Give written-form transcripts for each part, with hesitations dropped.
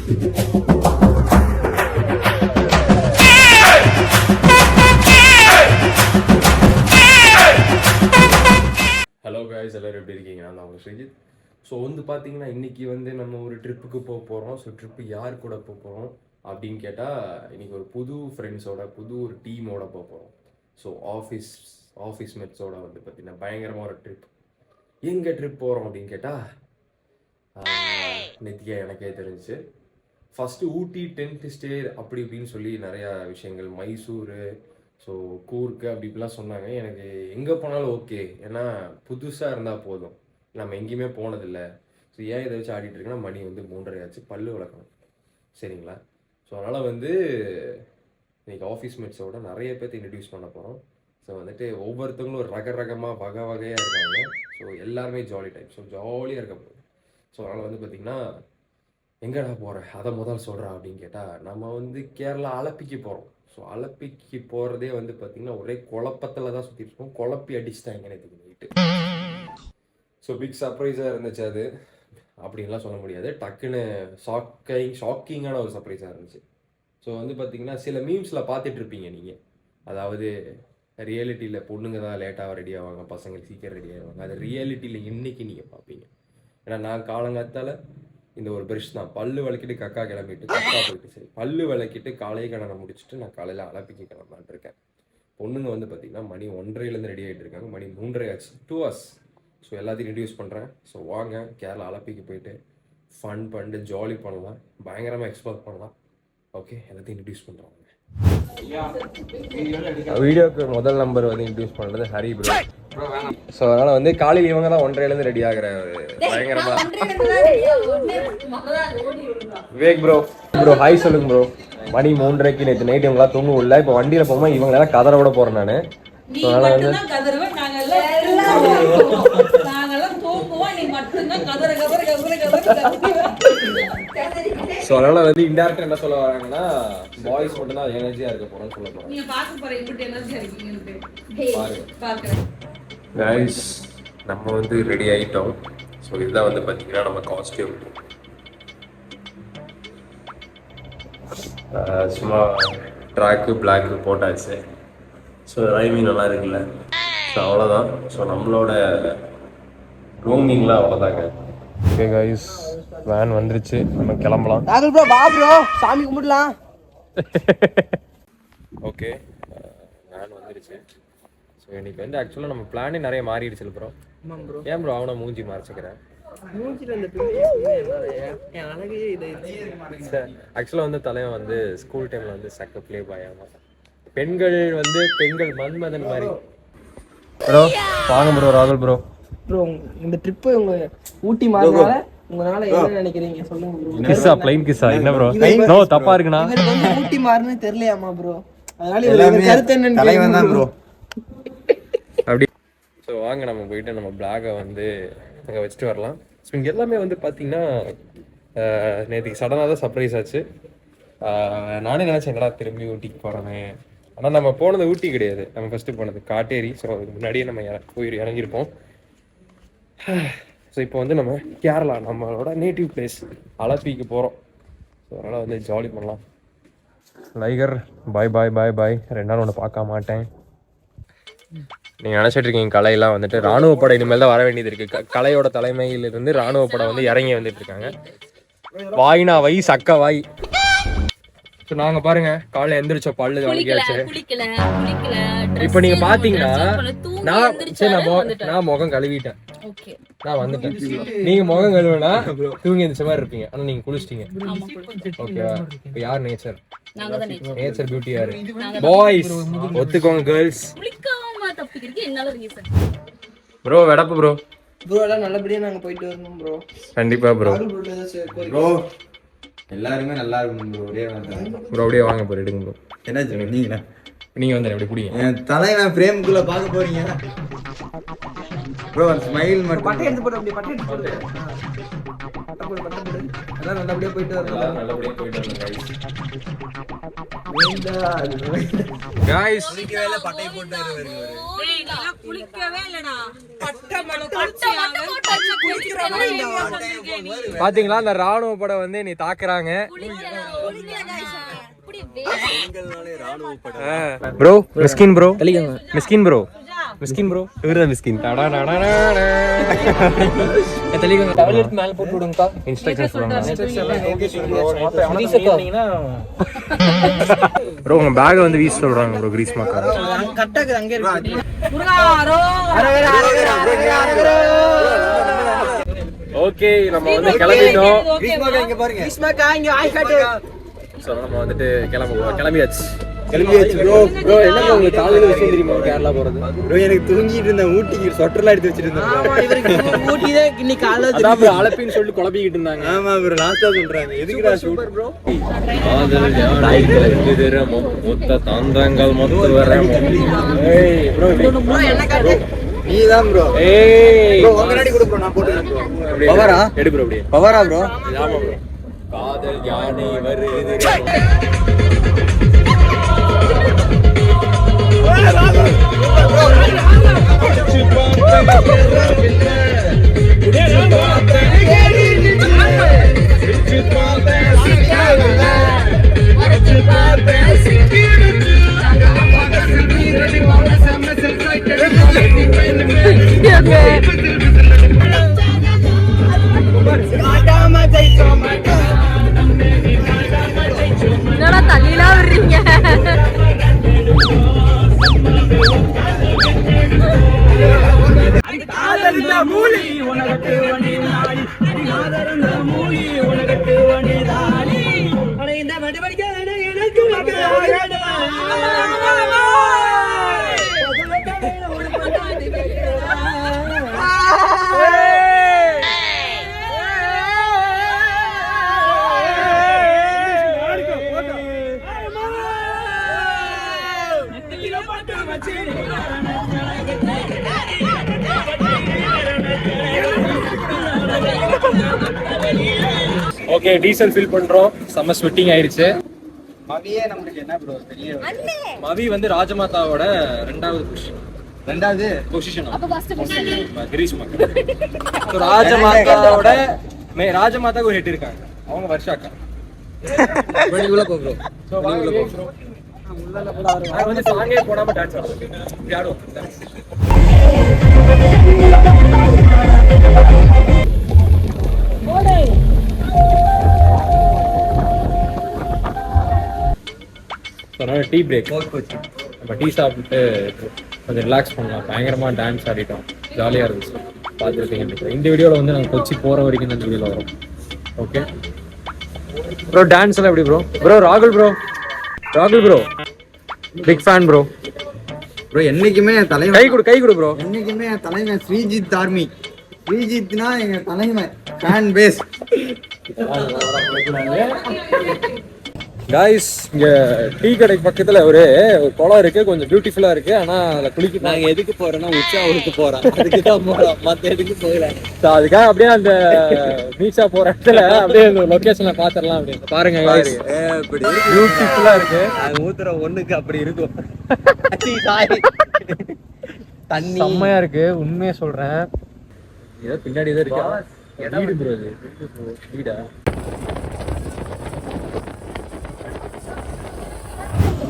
Hello guys, எல்லோரும் எப்படி இருக்கீங்க? நான் அவங்க ஸ்ரீஜித். ஸோ வந்து பார்த்தீங்கன்னா இன்றைக்கி வந்து நம்ம ஒரு ட்ரிப்புக்கு போக போகிறோம். ஸோ ட்ரிப்பு யார் கூட போக போகிறோம் அப்படின்னு கேட்டால், இன்றைக்கி ஒரு புது ஃப்ரெண்ட்ஸோட புது ஒரு டீமோட போக போகிறோம். ஸோ ஆஃபீஸ் மேட்ஸோட வந்து பார்த்திங்கன்னா பயங்கரமாக ஒரு ட்ரிப். எங்கே ட்ரிப் போகிறோம் அப்படின்னு கேட்டால், நேத்திக்கே எனக்கே தெரிஞ்சிச்சு. ஃபஸ்ட்டு ஊட்டி டென்ட் ஸ்டே அப்படி இப்படின்னு சொல்லி நிறையா விஷயங்கள், மைசூர், ஸோ கூர்க்கு அப்படி இப்படிலாம் சொன்னாங்க. எனக்கு எங்கே போனாலும் ஓகே, ஏன்னா புதுசாக இருந்தால் போதும். நம்ம எங்கேயுமே போனதில்லை. ஸோ ஏன் இதை வச்சு ஆடிட்டு இருக்குன்னா, மணி வந்து 3:30 ஆச்சு, பல்லு விளக்கணும், சரிங்களா? ஸோ அதனால் வந்து இன்றைக்கி ஆஃபீஸ் மேட்ஸோட நிறைய பேர்த்து இன்ட்ரடியூஸ் பண்ண போகிறோம். ஸோ வந்துட்டு ஒவ்வொருத்தவங்களும் ஒரு ரகரகமாக வகையாக இருக்காங்க. ஸோ எல்லாருமே ஜாலி டைப். ஸோ ஜாலியாக இருக்க போகுது. ஸோ அதனால் வந்து பார்த்திங்கன்னா, எங்கடா போகிறேன் அதை முதல் சொல்கிறேன் அப்படின்னு கேட்டால், நம்ம வந்து கேரளா அலப்பிக்கு போகிறோம். ஸோ அலப்பிக்கு போகிறதே வந்து பார்த்திங்கன்னா ஒரே குழப்பத்தில் தான் சுற்றிட்டு இருக்கோம். குழப்பி அடிச்சுட்டாங்க நேற்றுக்கு நைட்டு. ஸோ பிக் சர்ப்ரைஸாக இருந்துச்சு அது, அப்படின்லாம் சொல்ல முடியாது. டக்குன்னு ஷாக்கிங்கான ஒரு சர்ப்ரைஸாக இருந்துச்சு. ஸோ வந்து பார்த்திங்கன்னா சில மீம்ஸில் பார்த்துட்ருப்பீங்க நீங்கள், அதாவது ரியாலிட்டியில் பொண்ணுங்க தான் லேட்டாக ரெடி ஆவாங்க, பசங்க சீக்கிரம் ரெடி ஆவாங்க. அது ரியாலிட்டியில் இன்றைக்கி நீங்கள் பார்ப்பீங்க. ஏன்னா நான் காலங்காத்தால் இந்த ஒரு ப்ரஷ் தான், பல்லு விளக்கிட்டு கக்கா கிளம்பிட்டு, கக்கா போயிட்டு சரி பல்லு விளக்கிட்டு காலையை கடனை முடிச்சுட்டு நான் காலையில் அலப்பிக்கு கிளம்பான் இருக்கேன். பொண்ணுங்க வந்து பார்த்திங்கன்னா மணி 1:30 ரெடி ஆகிட்டு இருக்காங்க. மணி 3:30 ஆச்சு. 2 hours. ஸோ எல்லாத்தையும் இன்ட்ரடியூஸ் பண்ணுறேன். ஸோ வாங்க கேரளா அலப்பிக்கு போயிட்டு ஃபன் பண்ணிட்டு ஜாலி பண்ணலாம், பயங்கரமாக எக்ஸ்ப்ளோர் பண்ணலாம். ஓகே, எல்லாத்தையும் இன்ட்ரடியூஸ் பண்ணுறாங்க. வீடியோக்கு முதல் நம்பர் வந்து இன்ட்ரடியூஸ் பண்ணுறது ஹரி ப்ரோ. ஸோ அதனால் வந்து காலையில் இவங்க தான் 1:30 ரெடி ஆகிற பயங்கரமாக. விவேக் ப்ரோ ஹாய் சொல்லுங்க ப்ரோ. மணி 3:30 நேற்று நைட்டு இவங்களாம் தூங்க உள்ள. இப்போ வண்டியில் போகும்போது இவங்களெல்லாம் கதற விட போகிறேன் நான். ஸோ அதனால் வந்து ஸோ அதனால் வந்து இன்டேரக்டாக என்ன சொல்ல வராங்கன்னா, பாய்ஸ் மட்டும் தான் எனர்ஜியாக இருக்க போகிறோம்னு சொல்ல போகிறோம். கைஸ், நம்ம வந்து ரெடி ஆகிட்டோம். ஸோ இதுதான் வந்து பார்த்தீங்கன்னா நம்ம காஸ்டியூம். சும்மா ட்ராக்கு பிளாக்கு போட்டாச்சு. ஸோ ரைமிங் நல்லா இருக்குல்ல. ஸோ அவ்வளோதான். ஸோ நம்மளோட ரூமிங்லாம் அவ்வளோதாங்க. ஓகே கைஸ், வேன் வந்துருச்சு, நம்ம கிளம்பலாம். ராகுல் ப்ரோ வா ப்ரோ, சாமி கும்பிடலாம். ஓகே, வேன் வந்துருச்சு. ஸோ இன்னைக்கு வந்து ஆக்சுவலாக நம்ம பிளானே நிறைய மாறிடுச்சு ப்ரோ. ஏன் ப்ரோ அவனை மூஞ்சி மறைச்சிக்கிறேன்? ஆக்சுவலாக வந்து தலைவன் வந்து ஸ்கூல் டைமில் வந்து சக்க பிளே பாயாம, பெண்கள் மன்மதன் மாதிரி. ப்ரோ வாங்க ப்ரோ. ராகுல் ப்ரோ இந்த ட்ரிப்பு உங்க ஊட்டி மாறினால உங்களால என்ன நினைக்கிறீங்க சொல்லுங்க ப்ரோ. கிஸ்ஸா ப்ளைன் கிஸ்ஸா என்ன ப்ரோ? நோ தப்பா இருக்குனா? ஊட்டி மாறினு தெரியலையாமா ப்ரோ, அதனால இவங்க கருத்து என்னன்னு தலைவன் தான் ப்ரோ. அப்படி. ஸோ வாங்க நம்ம போயிட்டு நம்ம பிளாகை வந்து அங்கே வச்சுட்டு வரலாம். ஸோ இங்கே எல்லாமே வந்து பார்த்தீங்கன்னா நேற்றுக்கு சடனாக தான் சர்ப்ரைஸ் ஆச்சு. நானே நினச்சேன் என்னடா திரும்பி ஊட்டிக்கு போகிறேன்னு. ஆனால் நம்ம போனது ஊட்டி கிடையாது, நம்ம ஃபஸ்ட்டு போனது காட்டேரி. ஸோ அதுக்கு முன்னாடியே நம்ம போய் இறங்கியிருப்போம். ஸோ இப்போ வந்து நம்ம கேரளா, நம்மளோட நேட்டிவ் பிளேஸ் அலப்பிக்கு போகிறோம். ஸோ அதனால் வந்து ஜாலி பண்ணலாம். லைகர் பாய் பாய் பாய் பாய். 2 நாள் ஒன்று பார்க்க மாட்டேன். நீங்கள் நினச்சிட்டு இருக்கீங்க கலையெல்லாம் வந்துட்டு ராணுவ படை இனிமேல் தான் வர வேண்டியது இருக்குது. கலையோட தலைமையிலிருந்து ராணுவ படை வந்து இறங்கி வந்துட்டு இருக்காங்க. வாய்னா வை சக்க வாய். ஸோ நாங்கள் பாருங்க காலையில் எந்திரிச்ச பல்லு வலிக்காச்சு. இப்போ நீங்கள் பார்த்தீங்கன்னா நான் முகம் கழுவிட்டேன், நான் வந்துட்டேன். நீங்க முகம் கழுவுனா தூங்கி எந்திரிச்ச மாதிரி இருப்பீங்க, ஆனா நீங்க குளிச்சிட்டீங்க. ஓகேவா? இப்போ யார் நேச்சர் பியூட்டி யாரு? பாய்ஸ் ஒத்துக்கோங்க. கேர்ள்ஸ் ப்ரோ வெடப்பு ப்ரோ எல்லாம் நல்லபடியா நாங்க போயிட்டு வரணும் ப்ரோ. கண்டிப்பா ப்ரோ. எல்லாருமே நல்லா இருக்கணும் ப்ரோ. அப்படியே வாங்க ப்ரோ, எடுங்க ப்ரோ. என்ன நீங்க வந்து எப்படி பிடிங்க என் தலைவன் ஃப்ரேமுக்குள்ள பார்க்க போறீங்க ப்ரோ. ஸ்மைல் மட்டும் பட்டை எடுத்து போடு, அப்படியே பட்டை எடுத்து போடு. எல்லாம் நல்லபடியா போயிட்டு வரணும். நல்லபடியா போயிட்டு வரணும். காய்ஸ் பட்டை போட்டாரு குளிக்கவே இல்லடா. பாத்தீங்களா அந்த ராணுவ படம் வந்து நீ தாக்குறாங்க ப்ரோ. மிஸ்கின் ப்ரோ, மிஸ்கின் ப்ரோ, மிஸ்கின் ப்ரோ, இவர்தான் மிஸ்கின். டவல் எடுத்து மேல போட்டு விடுங்கக்கா. இன்ஸ்ட்ரக்ஷன் ப்ரோ உங்க பேக் வந்து வீச சொல்றாங்க ப்ரோ. கிரீஸ் மாக்கா கரெக்டா அங்கே இருக்கு. ஓகே நம்ம வந்து கிளம்பிட்டோம். இங்க பாருங்க. கிறிஸ்மக்கா இங்க ஆய் காட்டு. சோ நம்ம வந்துட்டு கிளம்பியாச்சு. ப்ரோ. ப்ரோ என்ன உங்களுக்கு காலையில விஷயம் தெரியுமா கேரளா போறது? ப்ரோ எனக்கு தூங்கிட்டு இருந்தேன். ஊட்டிக்கு சொட்டர்லாம் எடுத்து வச்சிட்டு இருந்தேன். ஆமா இவருக்கு ஊட்டி தான் இன்னைக்கு காலைல அதான் ப்ரோ அலப்பின்னு சொல்லிட்டு குழப்பிக்கிட்டு இருந்தாங்க. ஆமா ப்ரோ லாஸ்டா சொல்றாங்க. எதுக்குடா சூப்பர் ப்ரோ. காதல் யானை வருகிறமோ மொத்த தாந்தங்கள் மொத்த வரமோ. ஏய் ப்ரோ என்ன காட்டு? நீதான் ப்ரோ. ஏய் ப்ரோ உங்க நாடி கொடு ப்ரோ. நான் போட்டுறேன் ப்ரோ. பவரா எடு ப்ரோ அப்படியே. பவரா ப்ரோ. ஆமா ப்ரோ. காதல் யானை வருகிறமோ என்னடா தள்ளிலாம் விடுறீங்க? ஓகே டீசல் ஃபில் பண்றோம். செம்ம ஸ்வெட்டிங் ஆயிடுச்சு. மவியே நமக்கு என்ன ப்ரோ பெரிய மவி வந்து ராஜமாதாவோட ரெண்டாவது பொசிஷன் கிரீஷ் மக்கள். ராஜமாதாவோட ராஜமாதாக்கு ஒரு ஹெட் இருக்காங்க. அவங்க வருஷாக்கா. உள்ள போ ப்ரோ. சோ வாங்க ப்ரோ. நான் வந்து சாங்கே போடாம டான்ஸ் ஆடுவோம். Tea break. நம்ம டீ சாப்பிட்டு கொஞ்சம் ரிலாக்ஸ் பண்ணலாம். பயங்கரமா டான்ஸ் ஆடிட்டோம். ஜாலியாக இருந்துச்சு. பார்த்துருக்கீங்க இந்த வீடியோவில் வந்து நாங்கள் கொச்சி போகிற வரைக்கும் தான் இந்த வீடியோவில் வரும். Okay bro. டான்ஸ் எல்லாம் எப்படி ப்ரோ? ப்ரோ ராகுல் bro big fan bro. Bro என்னைக்குமே என் தலைவன். கை கொடு ப்ரோ. என்னைக்குமே என் தலைவன் ஸ்ரீஜித் ஆர்மி. ஸ்ரீஜித்னா எங்க தலைவன். Fan base. காய்ஸ் இங்க டீ கடைக்கு பக்கத்துல ஒரு குளம் இருக்கு. கொஞ்சம் பியூட்டிஃபுல்லா இருக்கு. ஆனா அதுல குளிக்க நாங்க எதுக்கு போறோம்னா உற்சாகத்துக்கு போறோம். அதுக்கு தான் போறோம். மத்த எதுக்கு போகல. அதுக்காக அப்படியே அந்த பீச்சா போற இடத்துல அப்படியே அந்த லொகேஷன்ல பாத்திரலாம். அப்படின்னு பாருங்க இப்படி பியூட்டிஃபுல்லா இருக்கு. நாங்க ஊத்துற ஒண்ணுக்கு அப்படி இருக்கும். தண்ணி செம்மையா இருக்கு. உண்மையா சொல்றேன். ஏதோ பின்னாடி தான் இருக்கு. வீடு ப்ரோ. இது வீடா?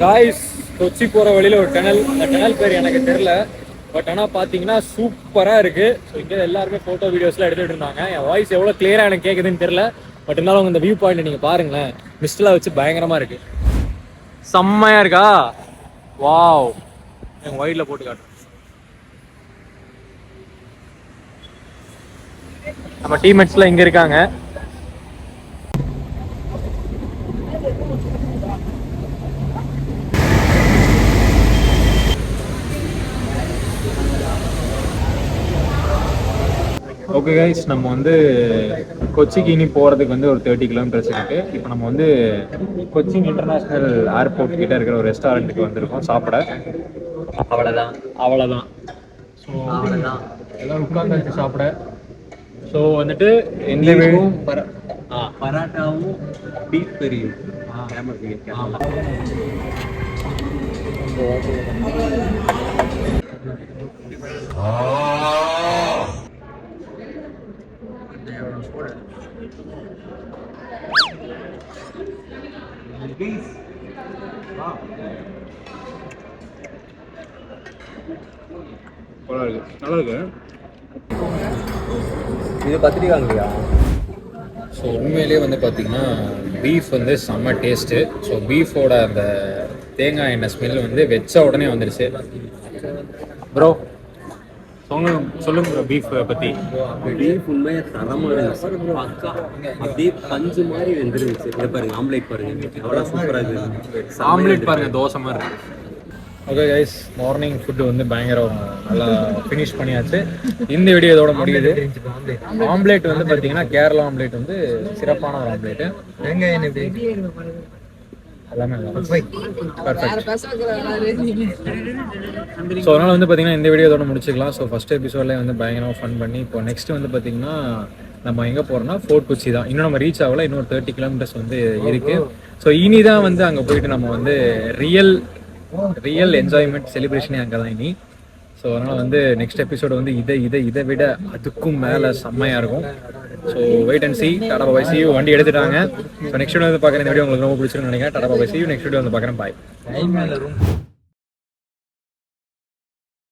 காய்ஸ் கொச்சி போகிற வழியில் ஒரு டனல். அந்த டனல் பேர் எனக்கு தெரில. பட் ஆனால் பார்த்தீங்கன்னா சூப்பராக இருக்குது. ஸோ இங்கே எல்லாருமே ஃபோட்டோ வீடியோஸ்லாம் எடுத்துகிட்டு இருந்தாங்க. என் வாய்ஸ் எவ்வளோ கிளியராக எனக்கு கேட்குதுன்னு தெரில. பட் இருந்தாலும் இந்த வியூ பாயிண்ட் நீங்கள் பாருங்களேன். மிஸ்டெலாம் வச்சு பயங்கரமாக இருக்குது. செம்மையாக இருக்கா? வாவ். எங்கள் ஒயிட்டில் போட்டு காட்டுறேன். நம்ம டீம்மேட்ஸ்லாம் இங்கே இருக்காங்க. ஓகே கைஸ் நம்ம வந்து கொச்சிக்கு இனி போகிறதுக்கு வந்து ஒரு 30 கிலோமீட்டர்ஸ் இருக்குது. இப்போ நம்ம வந்து கொச்சின் இன்டர்நேஷ்னல் ஏர்போர்ட் கிட்ட இருக்கிற ஒரு ரெஸ்டாரண்ட்டுக்கு வந்திருக்கோம் சாப்பிட. அவ்வளோதான். ஸோ எல்லாம் உட்காந்து வச்சு சாப்பிட. ஸோ வந்துட்டு எந்த பராட்டாவும் பீஃப் கறியும் நல்லா இருக்கு. இது கத்திரிக்காங்கய்யா. ஸோ உண்மையிலேயே வந்து பார்த்தீங்கன்னா பீஃப் வந்து செம்ம டேஸ்ட்டு. ஸோ பீஃபோட அந்த தேங்காய் எண்ணெய் ஸ்மெல் வந்து வச்ச உடனே வந்துடுச்சு. ப்ரோ சொல்லுங்க ப்ரோ பீஃப் பற்றி. பீஃப் உண்மையாக தரமான பக்கா அப்படியே பஞ்சு மாதிரி வெந்துருந்துச்சு. இதை பாருங்க, ஆம்லேட் பாருங்க, எவ்வளோ சூப்பராக இருக்குது. ஆம்லேட் பாருங்க, தோசை மாதிரி இருக்கு. ஓகே கைஸ், மார்னிங் ஃபுட்டு வந்து பயங்கரம் நல்லா ஃபினிஷ் பண்ணியாச்சு. இந்த வீடியோ இதோட முடியுது. ஆம்லேட் வந்து பார்த்தீங்கன்னா கேரளா ஆம்லேட் வந்து சிறப்பான ஒரு ஆம்லேட்டு. எல்லாமே பர்ஃபெக்ட். ஸோ அதனால் வந்து பார்த்தீங்கன்னா இந்த வீடியோ இதோட முடிச்சுக்கலாம். ஸோ ஃபஸ்ட் எபிசோட்லேயே வந்து பயங்கரமாக ஃபன் பண்ணி இப்போ நெக்ஸ்ட் வந்து பார்த்தீங்கன்னா நம்ம எங்கே போகிறோம்னா ஃபோர்ட் கொச்சி தான். இன்னும் நம்ம ரீச் ஆகல, இன்னொரு 30 கிலோமீட்டர்ஸ் வந்து இருக்குது. ஸோ இனி தான் வந்து அங்கே போயிட்டு நம்ம வந்து ரியல் என்ஜாய்மெண்ட் செலிப்ரேஷனே அங்கே தான் இனி. ஸோ அதனால் வந்து நெக்ஸ்ட் எபிசோடு வந்து இதை விட அதுக்கும் மேலே செம்மையாக இருக்கும். So wait and see. Tata bye, see you. வண்டி எடுத்துட்டாங்க. ஸோ நெக்ஸ்ட் வீடியோ வந்து பார்க்குறேன். இந்த வீடியோ உங்களுக்கு ரொம்ப பிடிச்சிருக்குன்னு நினைக்கிறேன். Tata bye, see you. Next video வந்து பார்க்குறேன். பாய்.